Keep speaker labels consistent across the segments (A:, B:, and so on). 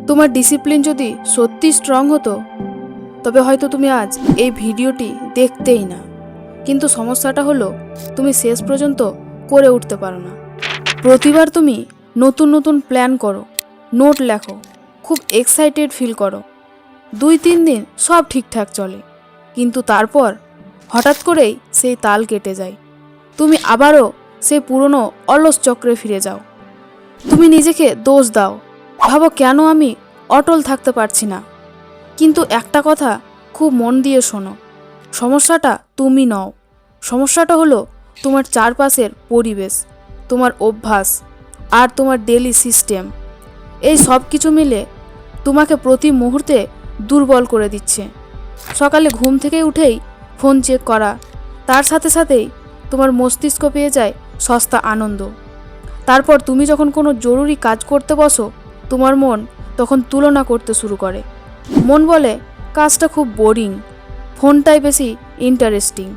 A: তোমার ডিসিপ্লিন যদি সত্যি স্ট্রং হতো তবে হয়তো তুমি আজ এই ভিডিওটি দেখতেই না। কিন্তু সমস্যাটা হলো তুমি শেষ পর্যন্ত করে উঠতে পারো না। প্রতিবার তুমি নতুন নতুন প্ল্যান করো, নোট লেখো, খুব এক্সাইটেড ফিল করো, 2-3 দিন সব ঠিকঠাক চলে, কিন্তু তারপর হঠাৎ করেই সেই তাল কেটে যায়। তুমি আবারও সেই পুরনো অলস চক্রে ফিরে যাও। তুমি নিজেকে দোষ দাও, ভাবো কেন আমি অটল থাকতে পারছি না। কিন্তু একটা কথা খুব মন দিয়ে শোনো, সমস্যাটা তুমি নও। সমস্যাটা হলো তোমার চারপাশের পরিবেশ, তোমার অভ্যাস আর তোমার ডেলি সিস্টেম। এই সব কিছু মিলে তোমাকে প্রতি মুহূর্তে দুর্বল করে দিচ্ছে। সকালে ঘুম থেকে উঠেই ফোন চেক করা, তার সাথে সাথেই তোমার মস্তিষ্ক পেয়ে যায় সস্তা আনন্দ। তারপর তুমি যখন কোনো জরুরি কাজ করতে বসো, তোমার মন তখন তুলনা করতে শুরু করে। মন বলে কাজটা খুব বোরিং, ফোনটাই বেশি ইন্টারেস্টিং।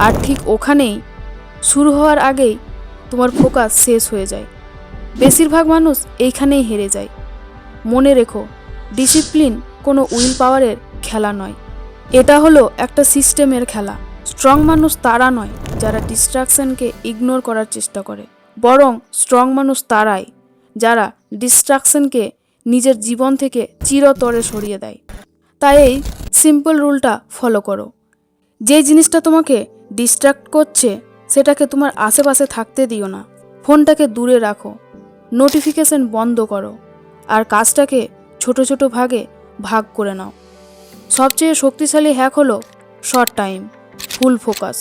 A: আর ঠিক ওখানেই শুরু হওয়ার আগেই তোমার ফোকাস শেষ হয়ে যায়। বেশিরভাগ মানুষ এইখানেই হেরে যায়। মনে রেখো, ডিসিপ্লিন কোনো উইল পাওয়ারের খেলা নয়, এটা হলো একটা সিস্টেমের খেলা। স্ট্রং মানুষ তারা নয় যারা ডিস্ট্রাকশনকে ইগনোর করার চেষ্টা করে, বরং স্ট্রং মানুষ তারাই যারা ডিস্ট্রাকশনকে নিজের জীবন থেকে চিরতরে সরিয়ে দেয়। তাই এই সিম্পল রুলটা ফলো করো। যে জিনিসটা তোমাকে ডিস্ট্রাক্ট করছে সেটাকে তোমার আশেপাশে থাকতে দিও না। ফোনটাকে দূরে রাখো, নোটিফিকেশন বন্ধ করো, আর কাজটাকে ছোট ছোট ভাগে ভাগ করে নাও। সবচেয়ে শক্তিশালী হ্যাক হলো শর্ট টাইম, ফুল ফোকাস।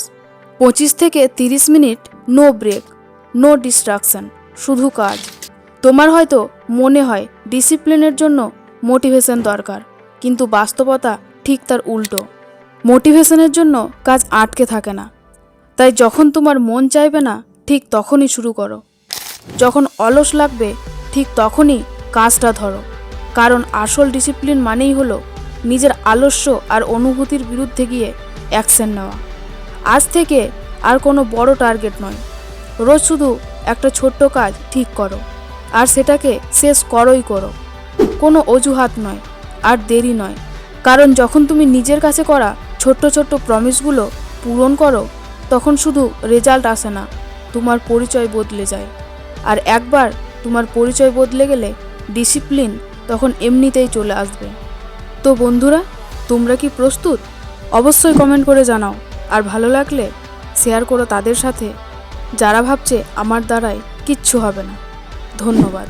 A: 25 থেকে 30 minute, no break, no distraction, শুধু কাজ। তোমার হয়তো মনে হয় ডিসিপ্লিনের জন্য মোটিভেশন দরকার, কিন্তু বাস্তবতা ঠিক তার উল্টো। মোটিভেশনের জন্য কাজ আটকে থাকে না। তাই যখন তোমার মন চাইবে না ঠিক তখনই শুরু করো, যখন অলস লাগবে ঠিক তখনই কাজটা ধরো। কারণ আসল ডিসিপ্লিন মানেই হলো নিজের আলস্য আর অনুভূতির বিরুদ্ধে গিয়ে অ্যাকশন নেওয়া। আজ থেকে আর কোনো বড় টার্গেট নয়, রোজ শুধু একটা ছোট্ট কাজ ঠিক করো, আর সেটাকে শেষ করোই করো। কোনো অজুহাত নয় আর দেরি নয়। কারণ যখন তুমি নিজের কাছে করা ছোট্ট ছোট্ট প্রমিসগুলো পূরণ করো, তখন শুধু রেজাল্ট আসে না, তোমার পরিচয় বদলে যায়। আর একবার তোমার পরিচয় বদলে গেলে ডিসিপ্লিন তখন এমনিতেই চলে আসবে। তো বন্ধুরা, তোমরা কি প্রস্তুত? অবশ্যই কমেন্ট করে জানাও, আর ভালো লাগলে শেয়ার করো তাদের সাথে যারা ভাবছে আমার দ্বারাই কিচ্ছু হবে না। ধন্যবাদ।